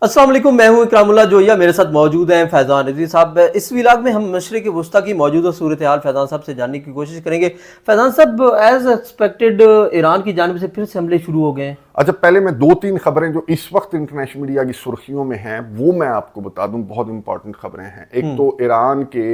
अस्सलाम वालेकुम, मैं हूं इकरामुल्लाह जोया। मेरे साथ मौजूद हैं फैज़ान रज़ी साहब। इस व्लॉग में हम मशरिक़ वस्ता की मौजूदा सूरत हाल फैज़ान साहब से जानने की कोशिश करेंगे। फैज़ान साहब, एज एक्सपेक्टेड ईरान की जानिब से फिर से हमले शुरू हो गए हैं। अच्छा, पहले मैं दो तीन खबरें जो इस वक्त इंटरनेशनल मीडिया की सुर्खियों में हैं वो मैं आपको बता दूं। बहुत इंपॉर्टेंट खबरें हैं। एक तो ईरान के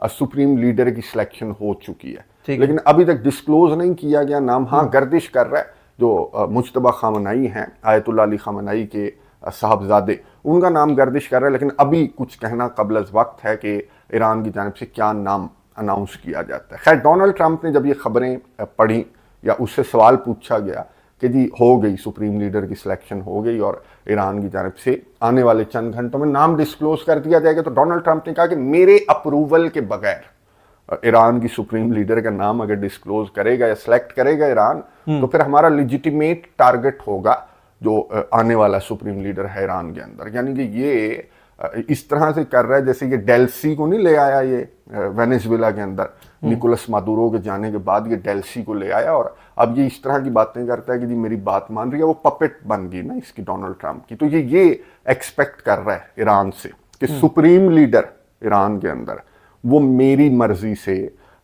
सुप्रीम लीडर की सिलेक्शन हो चुकी है, लेकिन अभी तक डिस्क्लोज नहीं किया गया नाम। हाँ, गर्दिश कर रहा है जो मुज्तबा खामनाई हैं, आयतुल्लाह अली खामनाई के साहबजादे, उनका नाम गर्दिश कर रहा है, लेकिन अभी कुछ कहना कबल अज़ वक्त है कि ईरान की जानिब से क्या नाम अनाउंस किया जाता है। खैर, डोनाल्ड ट्रंप ने जब ये खबरें पढ़ी या उससे सवाल पूछा गया कि जी हो गई, सुप्रीम लीडर की सिलेक्शन हो गई और ईरान की जानिब से आने वाले चंद घंटों में नाम डिस्क्लोज कर दिया जाएगा, तो डोनाल्ड ट्रंप ने कहा कि मेरे अप्रूवल के बगैर ईरान की सुप्रीम लीडर का नाम अगर डिस्क्लोज करेगा या सिलेक्ट करेगा ईरान, तो फिर हमारा लेजिटिमेट टारगेट होगा जो आने वाला सुप्रीम लीडर है ईरान के अंदर। यानी कि ये इस तरह से कर रहा है जैसे ये डेल्सी को नहीं ले आया ये वेनेजुएला के अंदर, निकोलस मादुरो के जाने के बाद ये डेल्सी को ले आया, और अब ये इस तरह की बातें करता है कि जी मेरी बात मान रही है। वो पपेट बन गई ना इसकी, डोनाल्ड ट्रंप की। तो ये एक्सपेक्ट कर रहा है ईरान से कि सुप्रीम लीडर ईरान के अंदर वो मेरी मर्जी से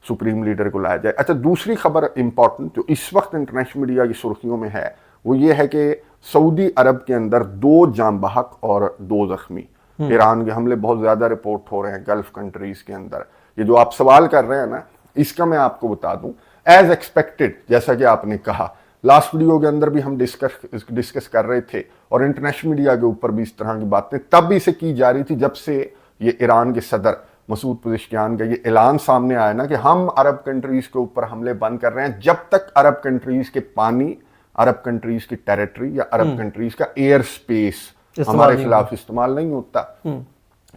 सुप्रीम लीडर को लाया जाए। अच्छा, दूसरी खबर इंपॉर्टेंट जो इस वक्त इंटरनेशनल मीडिया की सुर्खियों में है वो ये है कि सऊदी अरब के अंदर 2 जाम बहक और 2 जख्मी। ईरान के हमले बहुत ज्यादा रिपोर्ट हो रहे हैं गल्फ कंट्रीज के अंदर। ये जो आप सवाल कर रहे हैं ना, इसका मैं आपको बता दूं, एज एक्सपेक्टेड, जैसा कि आपने कहा लास्ट वीडियो के अंदर भी हम डिस्कस कर रहे थे, और इंटरनेशनल मीडिया के ऊपर भी इस तरह की बातें तब भी से की जा रही थी जब से ये ईरान के सदर मसूद पज़ेश्कियान का ये ऐलान सामने आया ना कि हम अरब कंट्रीज के ऊपर हमले बंद कर रहे हैं जब तक अरब कंट्रीज के पानी, अरब कंट्रीज की टेरिटरी या अरब कंट्रीज का एयर स्पेस हमारे खिलाफ इस्तेमाल नहीं होता।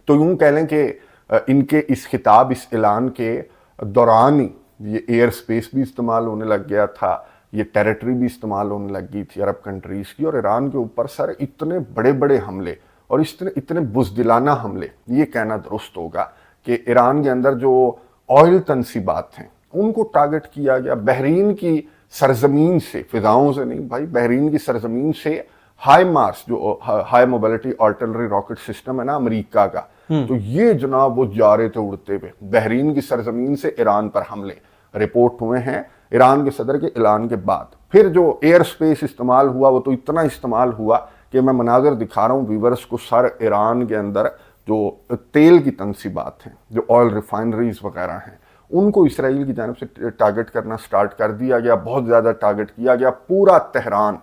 तो यूं कह लें कि इनके इस खिताब, इस ऐलान के दौरान ही ये एयर स्पेस भी इस्तेमाल होने लग गया था, ये टेरिटरी भी इस्तेमाल होने लग गई थी अरब कंट्रीज की। और ईरान के ऊपर सर इतने बड़े बड़े हमले और इतने बुज़दिलाना हमले, ये कहना दुरुस्त होगा कि ईरान के अंदर जो ऑयल तनसीबात हैं उनको टारगेट किया गया। बहरीन की सरजमीन से, फिजाओं से नहीं भाई, बहरीन की सरजमीन से हाई मार्स जो high mobility artillery rocket system है ना अमेरिका का, तो ये जनाब वो जा रहे थे उड़ते हुए बहरीन की सरजमीन से ईरान पर हमले रिपोर्ट हुए हैं ईरान के सदर के ऐलान के बाद। फिर जो एयर स्पेस इस्तेमाल हुआ वो तो इतना इस्तेमाल हुआ कि मैं मनाजर दिखा रहा हूँ व्यूवर्स को। सर ईरान के अंदर जो तेल की तनसीबात हैं, जो ऑयल रिफाइनरीज वगैरह हैं, उनको इसराइल की जानिब से टारगेट करना स्टार्ट कर दिया गया। बहुत ज़्यादा टारगेट किया गया। पूरा तेहरान,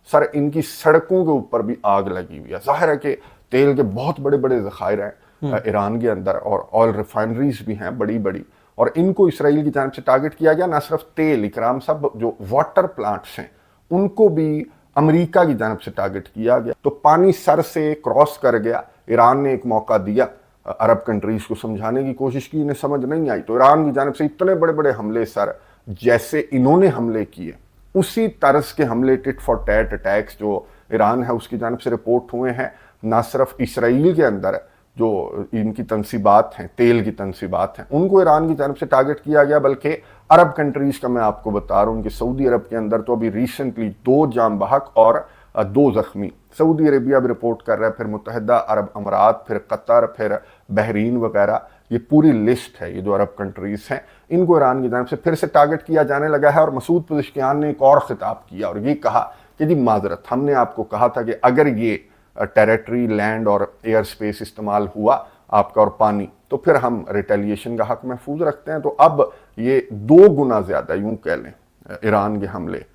सर इनकी सड़कों के ऊपर भी आग लगी हुई है। जाहिर है कि तेल के बहुत बड़े बड़े ज़खायर हैं ईरान के अंदर, और ऑयल रिफाइनरीज भी हैं बड़ी बड़ी, और इनको इसराइल की जानिब से टारगेट किया गया। ना सिर्फ तेल, इकराम साहब, जो वाटर प्लांट्स हैं उनको भी अमेरिका की जानिब से टारगेट किया गया। तो पानी सर से क्रॉस कर गया। ईरान ने एक मौका दिया, अरब कंट्रीज को समझाने की कोशिश की, इन्हें समझ नहीं आई, तो ईरान की जानिब से इतने बड़े बड़े हमले, सर जैसे इन्होंने हमले किए उसी तरह के हमले, टिट फॉर टैट अटैक्स जो ईरान है उसकी जानिब से रिपोर्ट हुए हैं। ना सिर्फ इसराइल के अंदर जो इनकी तनसीबात हैं, तेल की तनसीबात हैं, उनको ईरान की जानिब से टारगेट किया गया, बल्कि अरब कंट्रीज का मैं आपको बता रहा हूँ कि सऊदी अरब के अंदर तो अभी रिसेंटली 2 जाम बहक और 2 जख्मी। सऊदी अरेबिया भी रिपोर्ट कर रहा है, फिर मुत्तहिदा अरब अमारात, फिर कतर, फिर बहरीन वगैरह। ये पूरी लिस्ट है, ये जो अरब कंट्रीज हैं इनको ईरान की जानिब से फिर से टारगेट किया जाने लगा है। और मसूद पज़ेश्कियान ने एक और खिताब किया और ये कहा कि जी माजरत, हमने आपको कहा था कि अगर ये टेरिटरी, लैंड और एयर स्पेस इस्तेमाल हुआ आपका और पानी, तो फिर हम रिटेलिएशन का हक महफूज रखते हैं। तो अब ये 2 गुना ज़्यादा यूं कह लें ईरान के हमले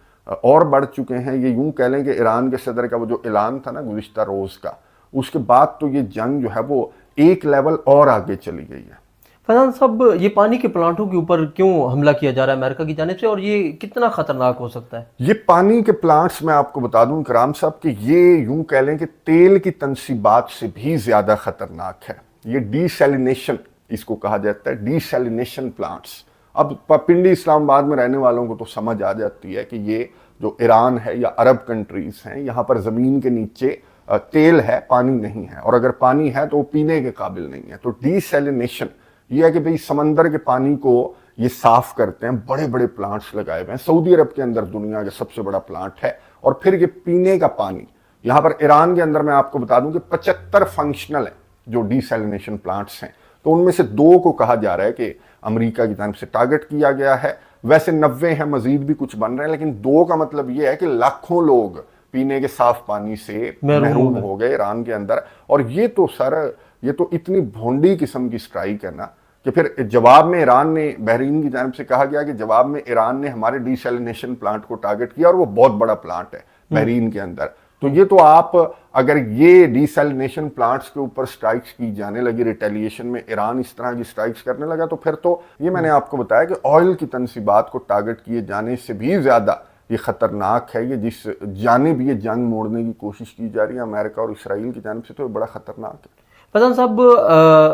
और बढ़ चुके हैं। ये यूं कह लें कि ईरान के सदर का वो जो ऐलान था ना गुज़िश्ता रोज़ का, उसके बाद तो ये जंग जो है वो एक लेवल और आगे चली गई है। फैज़ान साहब, ये पानी के प्लांटों के ऊपर क्यों हमला किया जा रहा है अमेरिका की जानिब से, और ये कितना खतरनाक हो सकता है? ये पानी के प्लांट्स मैं आपको बता दूं इकराम साहब कि ये यूं कह लें कि तेल की तनसीबात से भी ज्यादा खतरनाक है। ये डीसैलिनेशन इसको कहा जाता है, डीसैलिनेशन प्लांट्स। अब पिंडी इस्लामाबाद में रहने वालों को तो समझ आ जाती है कि ये जो ईरान है या अरब कंट्रीज हैं, यहाँ पर ज़मीन के नीचे तेल है, पानी नहीं है, और अगर पानी है तो वो पीने के काबिल नहीं है। तो डीसैलिनेशन ये है कि भाई समंदर के पानी को ये साफ करते हैं, बड़े बड़े प्लांट्स लगाए हुए हैं। सऊदी अरब के अंदर दुनिया का सबसे बड़ा प्लांट है, और फिर ये पीने का पानी यहाँ पर ईरान के अंदर मैं आपको बता दूं कि 75 फंक्शनल हैं जो डीसैलिनेशन प्लांट्स हैं, तो उनमें से 2 को कहा जा रहा है कि अमेरिका की जानिब से टारगेट किया गया है। वैसे 90 हैं, मजीद भी कुछ बन रहे हैं, लेकिन 2 का मतलब यह है कि लाखों लोग पीने के साफ पानी से महरूम हो गए ईरान के अंदर। और ये तो सर, ये तो इतनी भोंडी किस्म की स्ट्राइक है ना कि फिर जवाब में ईरान ने, बहरीन की जानिब से कहा गया कि जवाब में ईरान ने हमारे डीसैलिनेशन प्लांट को टारगेट किया, और वो बहुत बड़ा प्लांट है बहरीन के अंदर। तो ये तो आप, अगर ये डीसैलिनेशन प्लांट्स के ऊपर स्ट्राइक्स की जाने लगी, रिटेलिएशन में ईरान इस तरह की स्ट्राइक्स करने लगा, तो फिर तो ये मैंने आपको बताया कि ऑयल की तनसीबात को टारगेट किए जाने से भी ज्यादा ये खतरनाक है। ये जिस जानिब ये जंग मोड़ने की कोशिश की जा रही है अमेरिका और इसराइल की जानिब से, तो ये बड़ा खतरनाक है। फैजान साहब,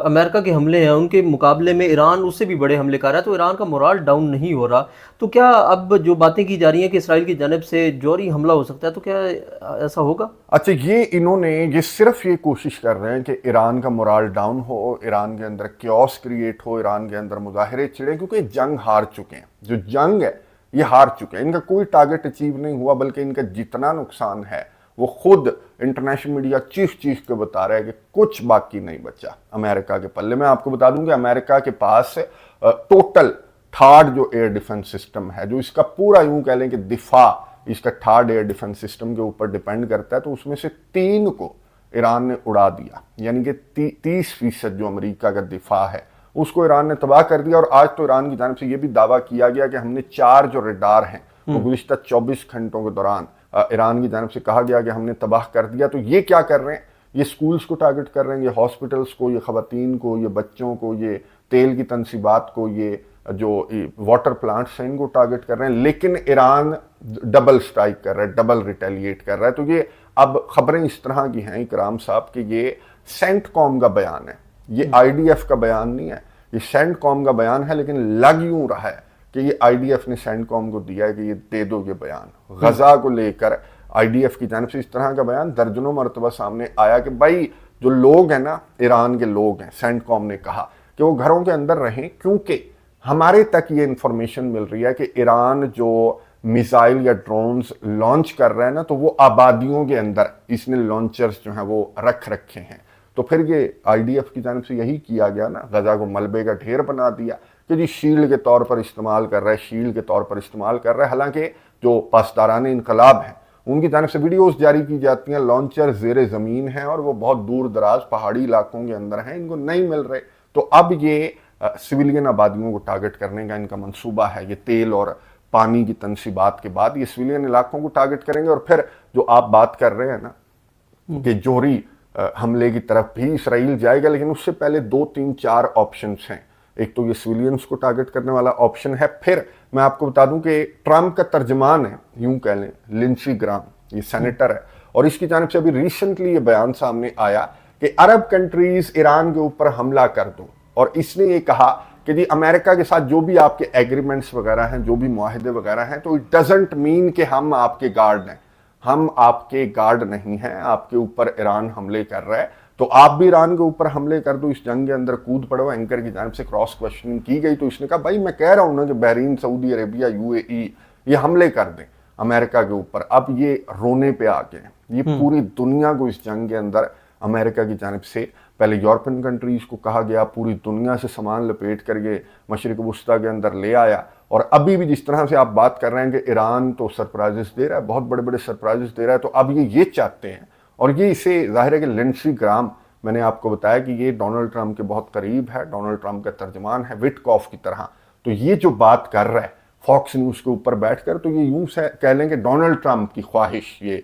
अमेरिका के हमले हैं, उनके मुकाबले में ईरान उससे भी बड़े हमले कर रहा है, तो ईरान का मोराल डाउन नहीं हो रहा। तो क्या अब जो बातें की जा रही हैं कि इसराइल की जानिब से जौहरी हमला हो सकता है, तो क्या ऐसा होगा? अच्छा, ये सिर्फ ये कोशिश कर रहे हैं कि ईरान का मोराल डाउन हो, ईरान के अंदर क्योस क्रिएट हो, ईरान के अंदर मुजाहिरे छिड़े, क्योंकि जंग हार चुके हैं। जो जंग है ये हार चुके हैं, इनका कोई टारगेट अचीव नहीं हुआ, बल्कि इनका जितना नुकसान है वो खुद इंटरनेशनल मीडिया चीख के बता रहा है कि कुछ बाकी नहीं बचा अमेरिका के पल्ले। मैं आपको बता दूं कि अमेरिका के पास टोटल 3rd जो एयर डिफेंस सिस्टम है, जो इसका पूरा यूं कह लें कि दिफा इसका 3rd एयर डिफेंस सिस्टम के ऊपर डिपेंड करता है, तो उसमें से 3 को ईरान ने उड़ा दिया। यानी कि 30% जो अमेरिका का दिफा है उसको ईरान ने तबाह कर दिया। और आज तो ईरान की जानिब से यह भी दावा किया गया कि हमने 4 जो रडार हैं वो गुज़िश्ता 24 घंटों के दौरान ईरान की जानिब से कहा गया कि हमने तबाह कर दिया। तो ये क्या कर रहे हैं, ये स्कूल्स को टारगेट कर रहे हैं, ये हॉस्पिटल्स को, ये खवातीन को, ये बच्चों को, ये तेल की तनसीबात को, ये जो वाटर प्लांट्स हैं इनको टारगेट कर रहे हैं। लेकिन ईरान डबल स्ट्राइक कर रहा है, डबल रिटेलिएट कर रहा है। तो ये अब खबरें इस तरह की हैं इकराम साहब कि ये सेंटकॉम का बयान है, ये IDF का बयान नहीं है, ये सेंटकॉम का बयान है। लेकिन लग यूं रहा है कि ये IDF ने सेंटकॉम को दिया है कि ये दे दो ये बयान। गजा को लेकर IDF की जानिब से इस तरह का बयान दर्जनों मरतबा सामने आया कि भाई जो लोग हैं ना, ईरान के लोग हैं, सेंटकॉम ने कहा कि वो घरों के अंदर रहें, क्योंकि हमारे तक ये इंफॉर्मेशन मिल रही है कि ईरान जो मिसाइल या ड्रोन्स लॉन्च कर रहा है ना, तो वो आबादियों के अंदर इसने लॉन्चर्स जो हैं वो रख रखे हैं। तो फिर ये IDF की जानिब से यही किया गया ना, गजा को मलबे का ढेर बना दिया कि जी शील्ड के तौर पर इस्तेमाल कर रहा है, शील्ड के तौर पर इस्तेमाल कर रहा है। हालांकि जो पासदारान इनकलाब हैं उनकी जानिब से वीडियोस जारी की जाती हैं, लॉन्चर ज़ेरे ज़मीन हैं और वो बहुत दूर दराज पहाड़ी इलाकों के अंदर हैं, इनको नहीं मिल रहे। तो अब ये सिविलियन आबादियों को टारगेट करने का इनका मंसूबा है। ये तेल और पानी की तनसीबात के बाद ये सिविलियन इलाकों को टारगेट करेंगे। और फिर जो आप बात कर रहे हैं ना कि जौहरी हमले की तरफ भी इसराइल जाएगा, लेकिन उससे पहले 2, 3, 4 ऑप्शंस हैं। एक तो ये सिविलियंस को टारगेट करने वाला ऑप्शन है। फिर मैं आपको बता दूं कि ट्रंप का तर्जमान है, यूं कह लें, लिंडसे ग्राहम, ये सेनेटर है, और इसकी जानिब से अभी रिसेंटली ये बयान सामने आया कि अरब कंट्रीज ईरान के ऊपर हमला कर दो। और इसने ये कहा कि जी अमेरिका के साथ जो भी आपके एग्रीमेंट्स वगैरह हैं, जो भी मुआहदे वगैरह हैं, तो इट डजंट मीन कि हम आपके गार्ड हैं, हम आपके गार्ड नहीं हैं, आपके ऊपर ईरान हमले कर रहा है तो आप भी ईरान के ऊपर हमले कर दो, इस जंग के अंदर कूद पड़ो। एंकर की जानिब से क्रॉस क्वेश्चनिंग की गई तो इसने कहा भाई मैं कह रहा हूं ना कि बहरीन, सऊदी अरेबिया, UAE ये हमले कर दें अमेरिका के ऊपर। अब ये रोने पे आ गए, ये पूरी दुनिया को इस जंग के अंदर अमेरिका की जानिब से, पहले यूरोपियन कंट्रीज को कहा गया, पूरी दुनिया से सामान लपेट करके मशरिक वस्ता के अंदर ले आया। और अभी भी जिस तरह से आप बात कर रहे हैं कि ईरान तो सरप्राइजेस दे रहा है, बहुत बड़े बड़े सरप्राइजेस दे रहा है, तो अब ये चाहते हैं, और ये इसे जाहिर है कि लिंडसे ग्राहम, मैंने आपको बताया कि ये डोनाल्ड ट्रंप के बहुत करीब है, डोनाल्ड ट्रंप का तर्जमान है विटकॉफ की तरह। तो ये जो बात कर रहा है फॉक्स न्यूज़ के ऊपर बैठकर, तो ये यूं से कह लें कि डोनाल्ड ट्रंप की ख्वाहिश ये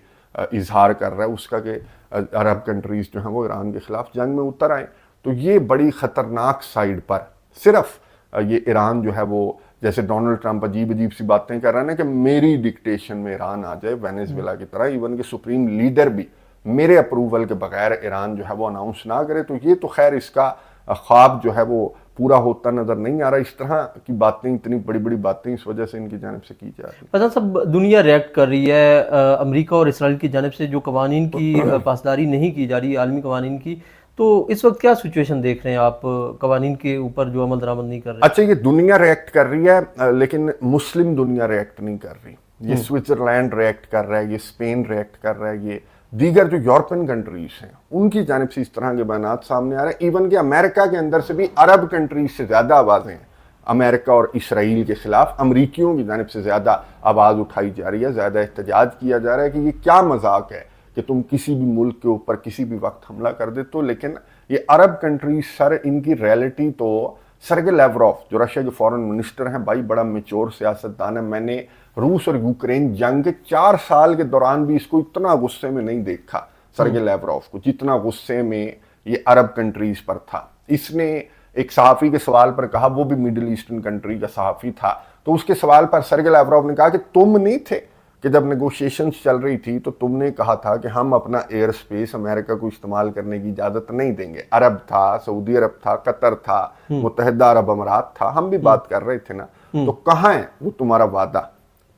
इजहार कर रहा है उसका कि अरब कंट्रीज जो हैं वो ईरान के खिलाफ जंग में उतर आए। तो ये बड़ी ख़तरनाक साइड पर सिर्फ ये ईरान जो है वो, जैसे डोनाल्ड ट्रंप अजीब अजीब सी बातें कर रहे हैं कि मेरी डिक्टेशन में ईरान आ जाए वेनेजुएला की तरह, इवन के सुप्रीम लीडर भी मेरे अप्रूवल के बगैर ईरान जो है वो अनाउंस ना करे, तो ये तो खैर इसका ख्वाब जो है वो पूरा होता नजर नहीं आ रहा। इस तरह की बातें, इतनी बड़ी बड़ी बातें इस वजह से इनकी जानिब से की जा रही है। पता सब दुनिया रिएक्ट कर रही है, अमेरिका और इसराइल की जानिब से जो कवानीन की पासदारी नहीं की जा रही आलमी कवानीन की, तो इस वक्त क्या सिचुएशन देख रहे हैं आप कवानीन के ऊपर जो अमल दरामद नहीं कर रहे? अच्छा, ये दुनिया रिएक्ट कर रही है, लेकिन मुस्लिम दुनिया रिएक्ट नहीं कर रही। ये स्विट्जरलैंड रिएक्ट कर रहा है, ये स्पेन रिएक्ट कर रहा है, ये दीगर जो यूरोपियन कंट्रीज हैं उनकी जानिब से इस तरह के बयानात सामने आ रहे हैं। इवन कि अमेरिका के अंदर से भी अरब कंट्रीज से ज़्यादा आवाज़ें हैं अमेरिका और इसराइल के खिलाफ, अमरीकियों की जानिब से ज़्यादा आवाज़ उठाई जा रही है, ज़्यादा एहतजाज किया जा रहा है कि ये क्या मजाक है कि तुम किसी भी मुल्क के ऊपर किसी भी वक्त हमला कर देते हो। लेकिन ये अरब कंट्रीज सर, इनकी रियलिटी तो सर्गे लैवरोव जो रशिया के फॉरेन मिनिस्टर हैं, भाई बड़ा मेच्योर सियासतदान है। मैंने रूस और यूक्रेन जंग के 4 साल के दौरान भी इसको इतना गुस्से में नहीं देखा सर्गे लैवरोव को, जितना गुस्से में ये अरब कंट्रीज पर था। इसने एक सहाफ़ी के सवाल पर कहा, वो भी मिडिल ईस्टर्न कंट्री का सहाफ़ी था, तो उसके सवाल पर सर्गे लैवरोव ने कहा कि तुम नहीं थे कि जब नेगोशिएशंस चल रही थी तो तुमने कहा था कि हम अपना एयर स्पेस अमेरिका को इस्तेमाल करने की इजाज़त नहीं देंगे। अरब था, सऊदी अरब था, कतर था, मुत्तहिदा अरब अमारात था, हम भी बात कर रहे थे ना। तो कहाँ है वो तुम्हारा वादा?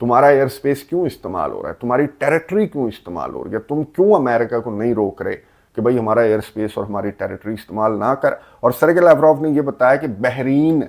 तुम्हारा एयर स्पेस क्यों इस्तेमाल हो रहा है? तुम्हारी टेरिटरी क्यों इस्तेमाल हो रही है? तुम क्यों अमेरिका को नहीं रोक रहे कि भाई हमारा एयर स्पेस और हमारी टेरिटरी इस्तेमाल ना कर? और सर्गे लैवरोव ने यह बताया कि बहरीन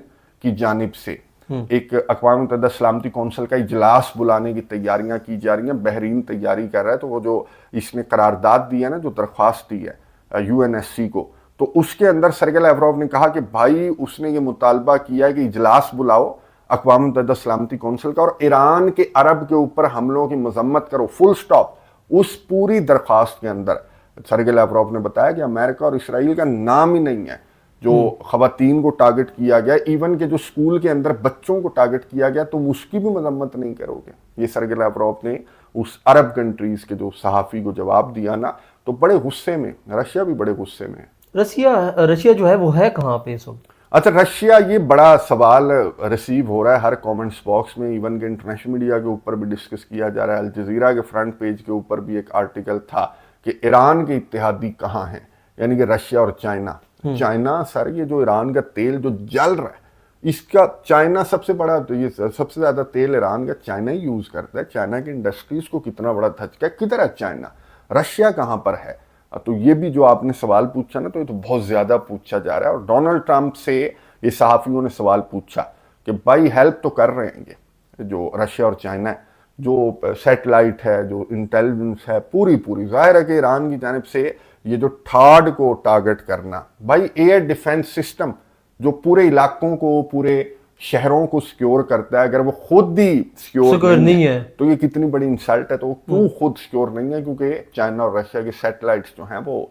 की जानिब से एक अक़वाम मुत्तहिदा सलामती कौंसिल का इजलास बुलाने की तैयारियां की जा रही हैं। बहरीन तैयारी कर रहा है, तो वो जो इसने करारदाद दी है ना, जो दरख्वास्त दी है यूएनएससी को, तो उसके अंदर सर्गे लैवरोव ने कहा कि भाई उसने ये मुतालबा किया है कि इजलास बुलाओ अक़वाम मुत्तहिदा सलामती कौंसिल का और ईरान के अरब के ऊपर हमलों की मजम्मत करो, फुल स्टॉप। उस पूरी दरख्वास्त के अंदर सर्गे लैवरोव ने बताया कि अमेरिका और इसराइल का नाम ही नहीं है। जो खवातीन को टारगेट किया गया, इवन के जो स्कूल के अंदर बच्चों को टारगेट किया गया, तुम उसकी भी मजम्मत नहीं करोगे। ये सर्गे लैवरोव ने उस अरब कंट्रीज के जो सहाफ़ी को जवाब दिया ना, तो बड़े गुस्से में, रशिया भी बड़े गुस्से में है। रशिया जो है वो है कहाँ पे इस वक्त? अच्छा, रशिया, ये बड़ा सवाल रिसीव हो रहा है हर कमेंट्स बॉक्स में, इवन के इंटरनेशनल मीडिया के ऊपर भी डिस्कस किया जा रहा है। अल जज़ीरा के फ्रंट पेज के ऊपर भी एक आर्टिकल था कि ईरान के इत्तेहादी कहाँ हैं, यानी कि रशिया और चाइना। चाइना सर, ये जो ईरान का तेल जो जल रहा है, इसका चाइना सबसे बड़ा, तो ये सबसे ज्यादा तेल ईरान का चाइना ही यूज करता है। चाइना की इंडस्ट्रीज को कितना बड़ा धचका है। किधर है चाइना? रशिया कहाँ पर है? तो ये भी जो आपने सवाल पूछा ना, तो ये तो बहुत ज्यादा पूछा जा रहा है। और डोनाल्ड ट्रंप से ये सहाफियों ने सवाल पूछा कि भाई हेल्प तो कर रहे हैं ये जो रशिया और चाइना है, जो सैटेलाइट है, जो इंटेलिजेंस है, पूरी जाहिर है कि ईरान की जानिब से ये जो थाड को टारगेट करना, भाई एयर डिफेंस सिस्टम जो पूरे इलाकों को, पूरे शहरों को सिक्योर करता है, अगर वो खुद ही सिक्योर नहीं है तो ये कितनी बड़ी इंसल्ट है। तो वो क्यों खुद सिक्योर नहीं है? क्योंकि चाइना और रशिया के सैटेलाइट्स जो हैं वो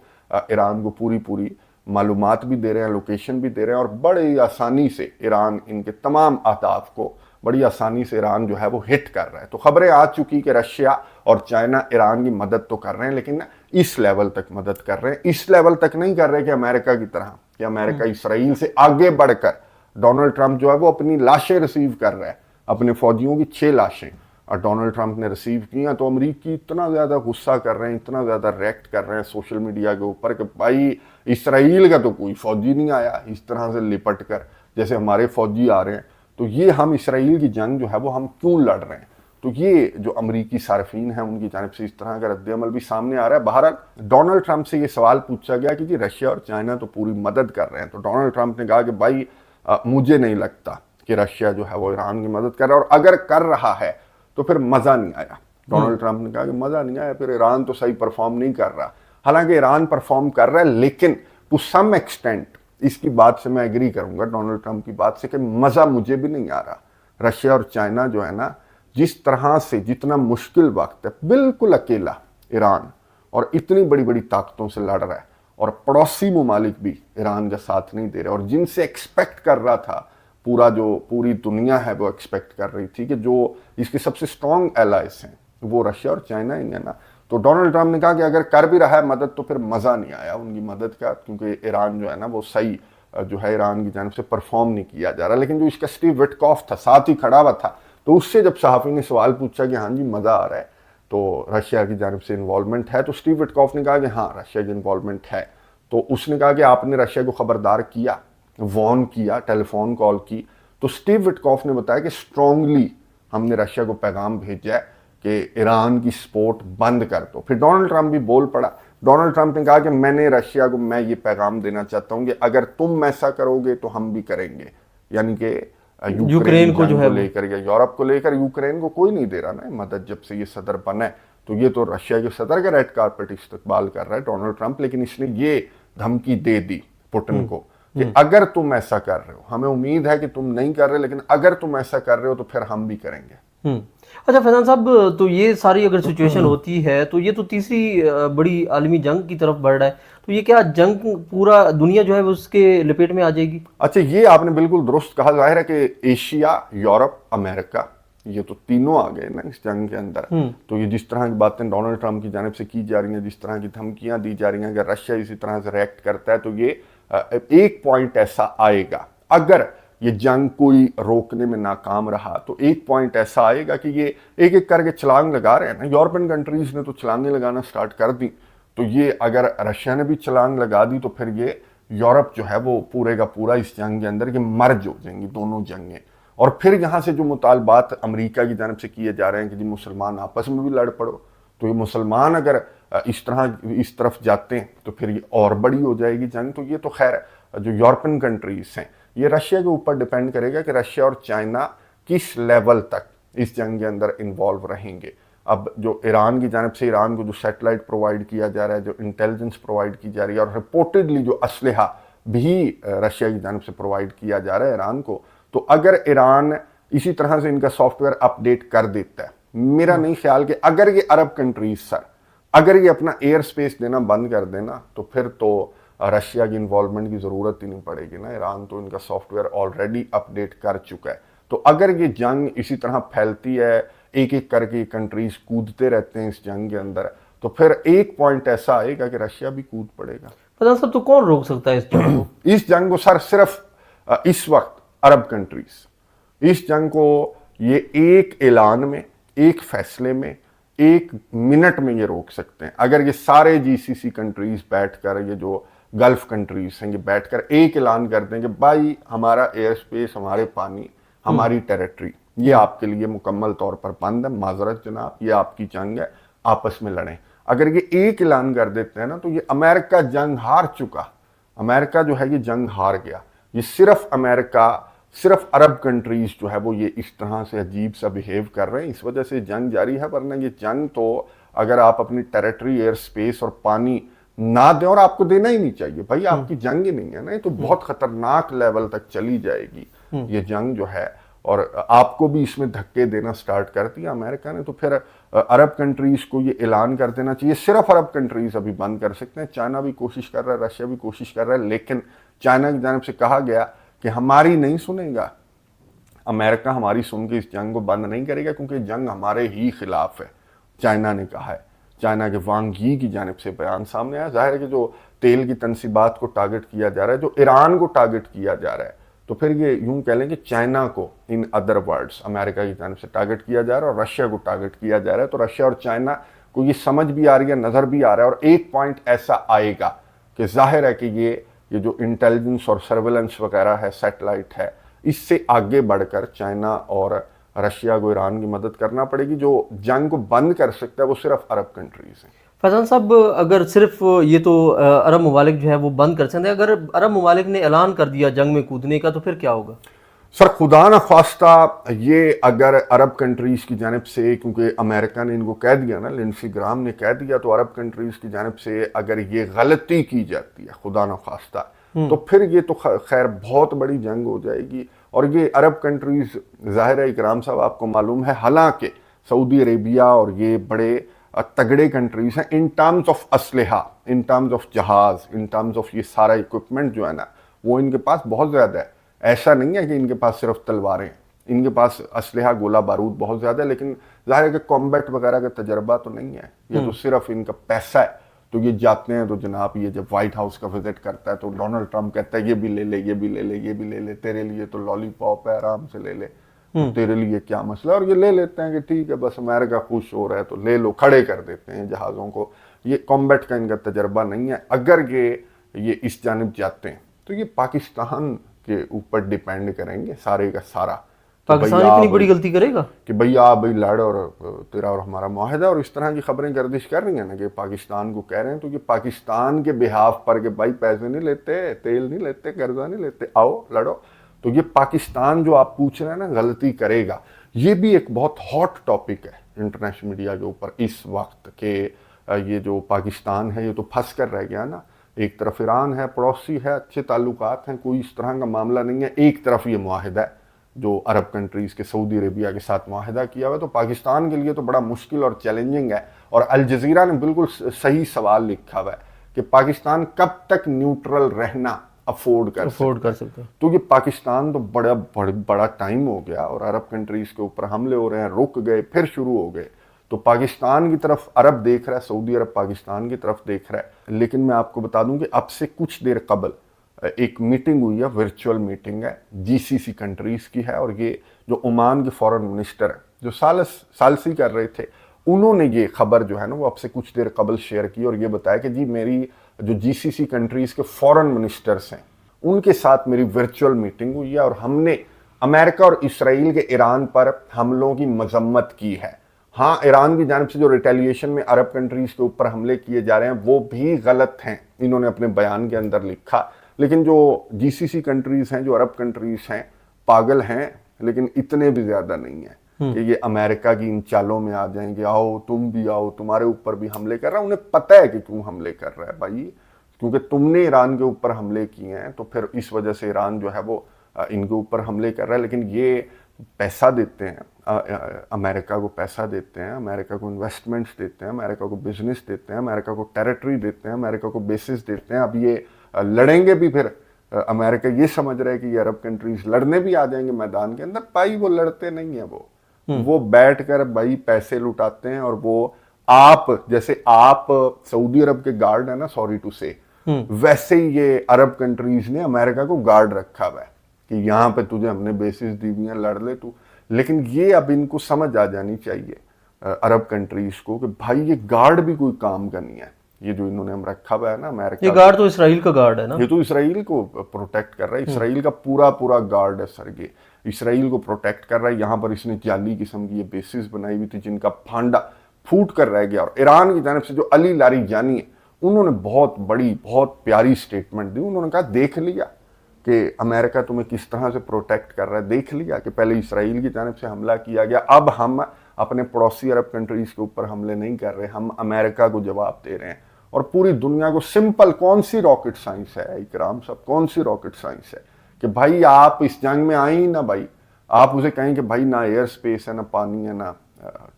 ईरान को पूरी मालूमात भी दे रहे हैं, लोकेशन भी दे रहे हैं, और बड़ी आसानी से ईरान इनके तमाम अहदाफ को बड़ी आसानी से ईरान जो है वो हिट कर रहा है। तो खबरें आ चुकी कि रशिया और चाइना ईरान की मदद तो कर रहे हैं, लेकिन इस लेवल तक मदद कर रहे हैं। इस लेवल तक नहीं कर रहे कि अमेरिका की तरह, कि अमेरिका इसराइल से आगे बढ़कर डोनाल्ड ट्रंप जो है वो अपनी लाशें रिसीव कर रहा है, अपने फौजियों की 6 लाशें और डोनाल्ड ट्रंप ने रिसीव की हैं। तो अमरीकी इतना ज़्यादा गुस्सा कर रहे हैं, इतना ज़्यादा रिएक्ट कर रहे हैं सोशल मीडिया के ऊपर कि भाई इसराइल का तो कोई फौजी नहीं आया इस तरह से लिपट कर जैसे हमारे फौजी आ रहे हैं, तो ये हम इसराइल की जंग जो है वो हम क्यों लड़ रहे हैं? तो ये जो अमरीकी सार्फिन हैं उनकी जानिब से इस तरह का रद्द-ए-अमल भी सामने आ रहा है। बहरहाल डोनाल्ड ट्रंप से ये सवाल पूछा गया कि रशिया और चाइना तो पूरी मदद कर रहे हैं, तो डोनाल्ड ट्रंप ने कहा कि भाई मुझे नहीं लगता कि रशिया जो है वो ईरान की मदद कर रहा है, और अगर कर रहा है तो फिर मज़ा नहीं आया। डोनाल्ड ट्रंप ने कहा कि मज़ा नहीं आया, फिर ईरान तो सही परफॉर्म नहीं कर रहा। हालांकि ईरान परफॉर्म कर रहा है, लेकिन टू सम एक्सटेंट इसकी बात से मैं एग्री करूंगा डोनाल्ड ट्रंप की बात से कि मज़ा मुझे भी नहीं आ रहा। रशिया और चाइना जो है ना, जिस तरह से जितना मुश्किल वक्त है, बिल्कुल अकेला ईरान और इतनी बड़ी बड़ी ताकतों से लड़ रहा है, और पड़ोसी ममालिक भी ईरान का साथ नहीं दे रहे, और जिनसे एक्सपेक्ट कर रहा था पूरी दुनिया है वो एक्सपेक्ट कर रही थी कि जो इसके सबसे स्ट्रॉन्ग एलाइज हैं वो रशिया और चाइना ही है ना। तो डोनाल्ड ट्रंप ने कहा कि अगर कर भी रहा है मदद तो फिर मज़ा नहीं आया उनकी मदद का, क्योंकि ईरान जो है ना वो सही जो है ईरान की जानिब से परफॉर्म नहीं किया जा रहा। लेकिन जो इसका स्टीव विटकॉफ था, साथ ही खड़ा हुआ था, तो उससे जब सहाफ़ी ने सवाल पूछा कि हाँ जी मज़ा आ रहा है तो रशिया की जानिब से इन्वॉल्वमेंट है, तो स्टीव विटकॉफ ने कहा कि हाँ रशिया की इन्वॉल्वमेंट है। तो उसने कहा कि आपने रशिया को खबरदार किया, वॉर्न किया, टेलीफोन कॉल की? तो स्टीव विटकॉफ ने बताया कि स्ट्रांगली हमने रशिया को पैगाम भेजा है कि ईरान की सपोर्ट बंद कर दो। फिर डोनाल्ड ट्रंप भी बोल पड़ा। डोनाल्ड ट्रंप ने कहा कि मैंने रशिया को मैं ये पैगाम देना चाहता हूँ कि अगर तुम ऐसा करोगे तो हम भी करेंगे, यानी कि यूक्रेन को जो है लेकर या यूरोप को लेकर, यूक्रेन को कोई नहीं दे रहा ना मदद जब से ये सदर बना है। तो ये तो रशिया के सदर का रेड कारपेट इस्तकबाल कर रहा है डोनाल्ड ट्रंप, लेकिन इसने ये धमकी दे दी पुतिन को कि अगर तुम ऐसा कर रहे हो, हमें उम्मीद है कि तुम नहीं कर रहे, लेकिन अगर तुम ऐसा कर रहे हो तो फिर हम भी करेंगे। अच्छा फैजान साहब, तो ये सारी अगर सिचुएशन होती है तो ये तो तीसरी बड़ी आलमी जंग की तरफ बढ़ रहा है, तो ये क्या जंग पूरा दुनिया जो है वो उसके लपेट में आ जाएगी? अच्छा, ये आपने बिल्कुल दुरुस्त कहा। जाहिर है कि एशिया, यूरोप, अमेरिका, ये तो तीनों आ गए ना इस जंग के अंदर। तो ये जिस तरह की बातें डोनाल्ड ट्रंप की जानिब से की जा रही हैं, जिस तरह की धमकियां दी जा रही हैं, अगर रशिया इसी तरह से रिएक्ट करता है तो ये एक पॉइंट ऐसा आएगा, अगर ये जंग कोई रोकने में नाकाम रहा तो एक पॉइंट ऐसा आएगा कि ये एक एक करके छलांग लगा रहे हैं ना। यूरोपियन कंट्रीज ने तो छलांगें लगाना स्टार्ट कर दी, तो ये अगर रशिया ने भी छलांग लगा दी तो फिर ये यूरोप जो है वो पूरे का पूरा इस जंग के अंदर के मर्ज हो जाएंगी दोनों जंगें। और फिर यहाँ से जो मुतालबात अमेरिका की जानब से किए जा रहे हैं कि जी मुसलमान आपस में भी लड़ पड़ो, तो ये मुसलमान अगर इस तरफ जाते हैं तो फिर ये और बड़ी हो जाएगी जंग। तो ये तो खैर जो यूरोपियन कंट्रीज हैं, ये रशिया के ऊपर डिपेंड करेगा कि रशिया और चाइना किस लेवल तक इस जंग के अंदर इन्वॉल्व रहेंगे। अब जो ईरान की जानब से, ईरान को जो सैटेलाइट प्रोवाइड किया जा रहा है, जो इंटेलिजेंस प्रोवाइड की जा रही है, और रिपोर्टेडली जो असलहा भी रशिया की जानब से प्रोवाइड किया जा रहा है ईरान को, तो अगर ईरान इसी तरह से इनका सॉफ्टवेयर अपडेट कर देता है, मेरा नहीं ख्याल कि अगर ये अरब कंट्रीज सर अगर ये अपना एयर स्पेस देना बंद कर देना तो फिर तो रशिया की इन्वॉल्वमेंट की ज़रूरत ही नहीं पड़ेगी ना। ईरान तो इनका सॉफ्टवेयर ऑलरेडी अपडेट कर चुका है। तो अगर ये जंग इसी तरह फैलती है, एक एक करके कंट्रीज कूदते रहते हैं इस जंग के अंदर, तो फिर एक पॉइंट ऐसा आएगा कि रशिया भी कूद पड़ेगा। फैजान साहब, तो कौन रोक सकता है इस जंग को? इस जंग को सर सिर्फ इस वक्त अरब कंट्रीज इस जंग को ये एक ऐलान में, एक फैसले में, एक मिनट में ये रोक सकते हैं। अगर ये सारे जीसीसी कंट्रीज बैठकर, ये जो गल्फ कंट्रीज हैं, ये बैठकर एक ऐलान कर दें कि भाई हमारा एयर स्पेस, हमारे पानी, हमारी टेरिटरी, ये आपके लिए मुकम्मल तौर पर बंद है, माजरत जनाब, ये आपकी जंग है, आपस में लड़ें। अगर ये एक ऐलान कर देते हैं ना तो ये अमेरिका जंग हार चुका, अमेरिका जो है ये जंग हार गया। ये सिर्फ अमेरिका, सिर्फ अरब कंट्रीज जो है वो ये इस तरह से अजीब सा बिहेव कर रहे हैं, इस वजह से जंग जारी है। वरना ये जंग तो अगर आप अपनी टेरिटरी, एयर स्पेस और पानी ना दें, और आपको देना ही नहीं चाहिए भाई, आपकी जंग ही नहीं है ना, ये तो बहुत खतरनाक लेवल तक चली जाएगी ये जंग जो है। और आपको भी इसमें धक्के देना स्टार्ट कर दिया अमेरिका ने, तो फिर अरब कंट्रीज को ये ऐलान कर देना चाहिए। सिर्फ अरब कंट्रीज अभी बंद कर सकते हैं। चाइना भी कोशिश कर रहा है, रशिया भी कोशिश कर रहा है, लेकिन चाइना की जानब से कहा गया कि हमारी नहीं सुनेगा अमेरिका, हमारी सुन के इस जंग को बंद नहीं करेगा, क्योंकि जंग हमारे ही खिलाफ है, चाइना ने कहा है। चाइना के वांग यी की जानिब से बयान सामने आया। जाहिर है कि जो तेल की तनसीबात को टारगेट किया जा रहा है, जो ईरान को टारगेट किया जा रहा है, तो फिर ये यूं कह लें कि चाइना को, इन अदर वर्ड्स, अमेरिका की जानिब से टारगेट किया जा रहा है और रशिया को टारगेट किया जा रहा है। तो रशिया और चाइना को ये समझ भी आ रही है, नज़र भी आ रहा है, और एक पॉइंट ऐसा आएगा कि जाहिर है कि ये जो इंटेलिजेंस और सर्वेलेंस वगैरह है, सैटेलाइट है, इससे आगे बढ़कर चाइना और रशिया को ईरान की मदद करना पड़ेगी। जो जंग को बंद कर सकता है वो सिर्फ अरब कंट्रीज हैं। फैजान साहब, अगर सिर्फ ये तो अरब ममालिक जो है वो बंद कर सकते हैं, अगर अरब ममालिक ने ऐलान कर दिया जंग में कूदने का तो फिर क्या होगा? सर खुदा न ख्वास्ता ये अगर अरब कंट्रीज की जानिब से, क्योंकि अमेरिका ने इनको कह दिया ना, लिंडसे ग्राम ने कह दिया, तो अरब कंट्रीज की जानिब से अगर ये गलती की जाती है खुदा न ख्वास्ता, तो फिर ये तो खैर बहुत बड़ी जंग हो जाएगी। और ये अरब कंट्रीज, जाहिर है इकराम साहब आपको मालूम है, हालांकि सऊदी अरेबिया और ये बड़े तगड़े कंट्रीज हैं इन टर्म्स ऑफ असलहा, इन टर्म्स ऑफ जहाज, इन टर्म्स ऑफ ये सारा इक्विपमेंट जो है ना, वो इनके पास बहुत ज़्यादा है। ऐसा नहीं है कि इनके पास सिर्फ तलवारें, इनके पास असलहा, गोला बारूद बहुत ज़्यादा है, लेकिन जाहिर है कि कॉम्बैट वगैरह का तजर्बा तो नहीं है। ये तो सिर्फ इनका पैसा है। तो ये जाते हैं तो जनाब, ये जब वाइट हाउस का विजिट करता है तो डोनाल्ड ट्रंप कहता है ये भी ले ले, ये भी ले ले, ये भी ले ले, तेरे लिए तो लॉलीपॉप है, आराम से ले ले, तो तेरे लिए क्या मसला। और ये ले लेते हैं कि ठीक है, बस अमेरिका खुश हो रहा है तो ले लो, खड़े कर देते हैं जहाज़ों को। ये कॉम्बैट का इनका तजर्बा नहीं है। अगर ये इस जानिब जाते हैं तो ये पाकिस्तान के ऊपर डिपेंड करेंगे सारे का सारा। पाकिस्तान इतनी बड़ी गलती करेगा कि भैया भाई लड़, और तेरा और हमारा मुआहदा, और इस तरह की खबरें गर्दिश कर रही हैं ना कि पाकिस्तान को कह रहे हैं, तो ये पाकिस्तान के बिहाफ पर कि भाई पैसे नहीं लेते, तेल नहीं लेते, कर्जा नहीं लेते, आओ लड़ो। तो ये पाकिस्तान जो आप पूछ रहे हैं ना गलती करेगा, ये भी एक बहुत हॉट टॉपिक है इंटरनेशनल मीडिया के ऊपर इस वक्त कि ये जो पाकिस्तान है ये तो फंस कर रह गया ना, एक तरफ ईरान है, पड़ोसी है, अच्छे ताल्लुकात हैं, कोई इस तरह का मामला नहीं है, एक तरफ ये मुआहिदा है जो अरब कंट्रीज़ के सऊदी अरेबिया के साथ मुआहिदा किया हुआ है, तो पाकिस्तान के लिए तो बड़ा मुश्किल और चैलेंजिंग है। और अल जज़ीरा ने बिल्कुल सही सवाल लिखा हुआ है कि पाकिस्तान कब तक न्यूट्रल रहना अफोर्ड कर सकता है। तो ये पाकिस्तान तो बड़ा टाइम हो गया और अरब कंट्रीज़ के ऊपर हमले हो रहे हैं, रुक गए, फिर शुरू हो गए, तो पाकिस्तान की तरफ अरब देख रहा है, सऊदी अरब पाकिस्तान की तरफ देख रहा है। लेकिन मैं आपको बता दूं कि अब से कुछ देर कबल एक मीटिंग हुई है, वर्चुअल मीटिंग है, जीसीसी कंट्रीज़ की है, और ये जो ओमान के फॉरेन मिनिस्टर हैं जो सालसी कर रहे थे, उन्होंने ये खबर जो है ना वो अब से कुछ देर कबल शेयर की और ये बताया कि जी मेरी जो जीसीसी कंट्रीज़ के फॉरेन मिनिस्टर्स हैं उनके साथ मेरी वर्चुअल मीटिंग हुई है और हमने अमेरिका और इसराइल के ईरान पर हमलों की मजम्मत की है। हाँ, ईरान की जानिब से जो रिटेलिएशन में अरब कंट्रीज़ के ऊपर हमले किए जा रहे हैं वो भी गलत हैं, इन्होंने अपने बयान के अंदर लिखा। लेकिन जो जीसीसी कंट्रीज़ हैं, जो अरब कंट्रीज़ हैं, पागल हैं, लेकिन इतने भी ज़्यादा नहीं है कि ये अमेरिका की इन चालों में आ जाएंगे, आओ तुम भी आओ, तुम्हारे ऊपर भी हमले कर रहा है। उन्हें पता है कि क्यों हमले कर रहा है भाई, क्योंकि तुमने ईरान के ऊपर हमले किए हैं, तो फिर इस वजह से ईरान जो है वो इनके ऊपर हमले कर रहा है। लेकिन ये पैसा देते हैं, अमेरिका को पैसा देते हैं, अमेरिका को इन्वेस्टमेंट्स देते हैं, अमेरिका को बिजनेस देते हैं, अमेरिका को टेरिटरी देते हैं, अमेरिका को बेसिस देते हैं। अब ये लड़ेंगे भी, फिर अमेरिका ये समझ रहा है कि ये अरब कंट्रीज लड़ने भी आ जाएंगे मैदान के अंदर। भाई वो लड़ते नहीं है, वो बैठ कर भाई पैसे लुटाते हैं। और वो आप जैसे आप सऊदी अरब के गार्ड है ना, सॉरी टू से, वैसे ही ये अरब कंट्रीज ने अमेरिका को गार्ड रखा हुआ है कि यहाँ पे तुझे हमने बेसिस दी हुई है, लड़ ले तू। लेकिन ये अब इनको समझ आ जानी चाहिए अरब कंट्रीज को कि भाई ये गार्ड भी कोई काम का नहीं है, ये जो इन्होंने हम रखा हुआ है ना अमेरिका। ये गार्ड तो इसराइल का गार्ड है ना, ये तो इसराइल को प्रोटेक्ट कर रहा है, इसराइल का पूरा गार्ड है सर, ये इसराइल को प्रोटेक्ट कर रहा है। यहाँ पर इसने जाली किस्म की ये बेसिस बनाई हुई थी जिनका फांडा फूट कर रह गया। और ईरान की जानिब से जो अली लारीजानी है, उन्होंने बहुत बड़ी, बहुत प्यारी स्टेटमेंट दी। उन्होंने कहा देख लिया कि अमेरिका तुम्हें किस तरह से प्रोटेक्ट कर रहा है, देख लिया कि पहले इसराइल की जानिब से हमला किया गया, अब हम अपने पड़ोसी अरब कंट्रीज के ऊपर हमले नहीं कर रहे, हम अमेरिका को जवाब दे रहे हैं। और पूरी दुनिया को सिंपल, कौन सी रॉकेट साइंस है इकराम साहब, कौन सी रॉकेट साइंस है कि भाई आप इस जंग में आए ही ना, भाई आप उसे कहें कि भाई ना एयर स्पेस है, ना पानी है, ना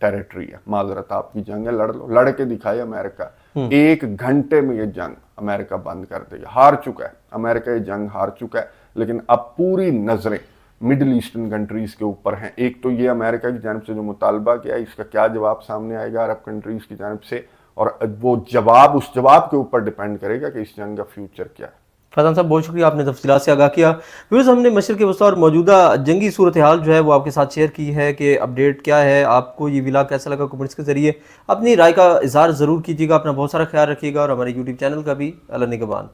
टेरिटरी है, माजरत आपकी जंग है, लड़ लो, लड़ के दिखाए अमेरिका। 1 घंटे में ये जंग अमेरिका बंद कर देगा, हार चुका है अमेरिका, ये जंग हार चुका है। लेकिन अब पूरी नजरें मिडिल ईस्टर्न कंट्रीज के ऊपर हैं। एक तो ये अमेरिका की जानिब से जो मुतालबा किया है, इसका क्या जवाब सामने आएगा अरब कंट्रीज की जानिब से, और वो जवाब, उस जवाब के ऊपर डिपेंड करेगा कि इस जंग का फ्यूचर क्या है। फैजान साहब बहुत शुक्रिया, आपने तफसीलात से आगाह किया। व्यूअर्स, हमने मशरिक़ वस्ता और मौजूदा जंगी सूरत हाल जो है वो आपके साथ शेयर की है कि अपडेट क्या है, आपको ये व्लॉग कैसा लगा कमेंट्स के जरिए अपनी राय का इजहार ज़रूर कीजिएगा। अपना बहुत सारा ख्याल रखिएगा और हमारे यूट्यूब चैनल का भी अल्लाह निगहबान।